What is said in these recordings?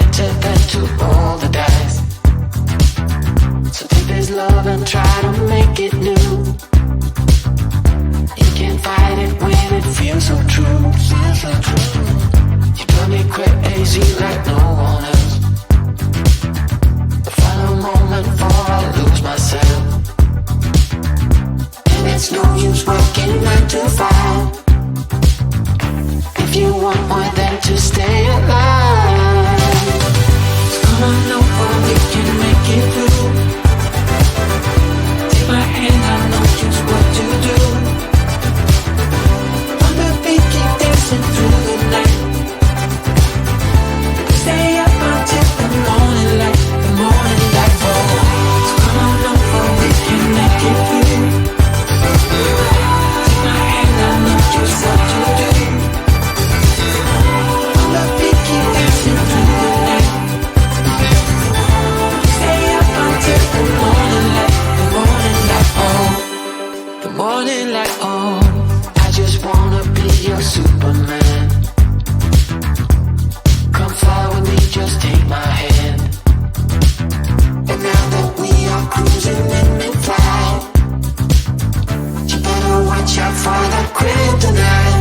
better than to roll the dice. So take this love and try to make it new. You can't fight it when it feels so true. You drive me crazy like no one else. The final moment before I lose myself. And it's no use working 9 to 5 if you want more than to stay alive. So come on over, we can make it through. Take my hand, I know just what to do. On the beat, keep dancing through the night. Stay up until the morning light, the morning light. Oh, so come on over, we can make it through. Take my hand, I know just what to do. On the beat, keep dancing through the night. Stay up until the morning light, the morning light. Oh, the morning light. Oh, I just wanna be your Superman. Come fly with me, just take my hand. And now that we are cruising in mid-flight, you better watch out for that kryptonite.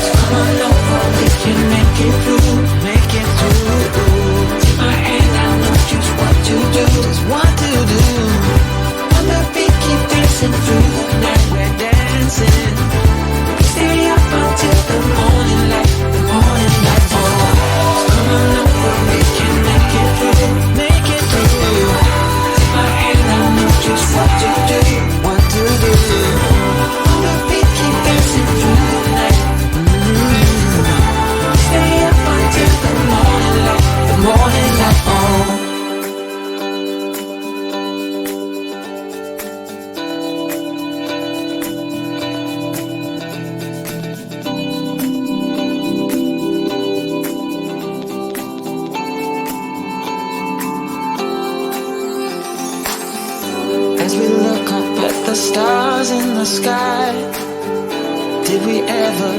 So come on over, we can make it through, make it through. Take my hand, I know just what to do, just what to do. On the beat, keep dancing through the night, we're dancing. Stay up until the morning light, the morning light. Oh, so come on over, we can make it through, make it through. Take my hand, I know just what to do, what to do. On the beat, keep dancing through the night. Stay up until the morning light, the morning light. Oh. As we look up at the stars in the sky, did we ever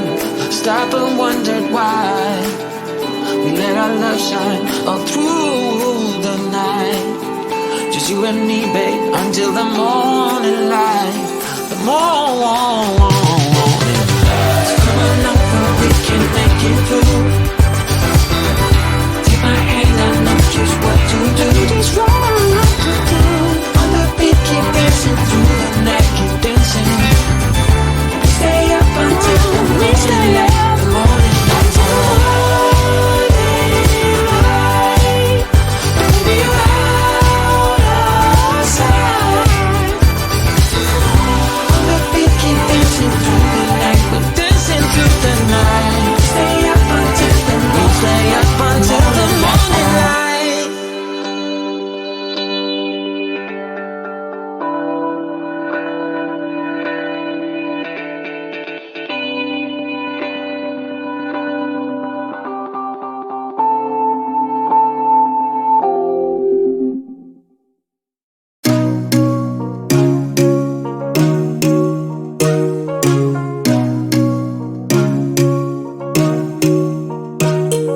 stop and wondered why we let our love shine all through the night? Just you and me, babe, until the morning light, the morning light. So come on over, we can make it through. Take my hand, I know just what to do, just what to do. On the beat, keep dancing through the night, keep dancing. Stay up until the morning light, the morning light. Baby, out outside. On the beat, keep dancing through the night, we're dancing through the night. Stay up until the morning, stay up until the morning light.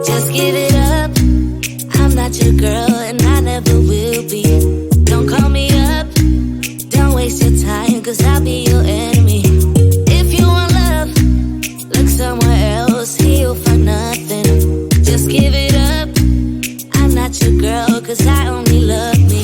Just give it up. I'm not your girl and I never will be. Don't call me up. Don't waste your time, cause I'll be your enemy. If you want love, look somewhere else. Here you'll find nothing. Just give it up. I'm not your girl, cause I only love me.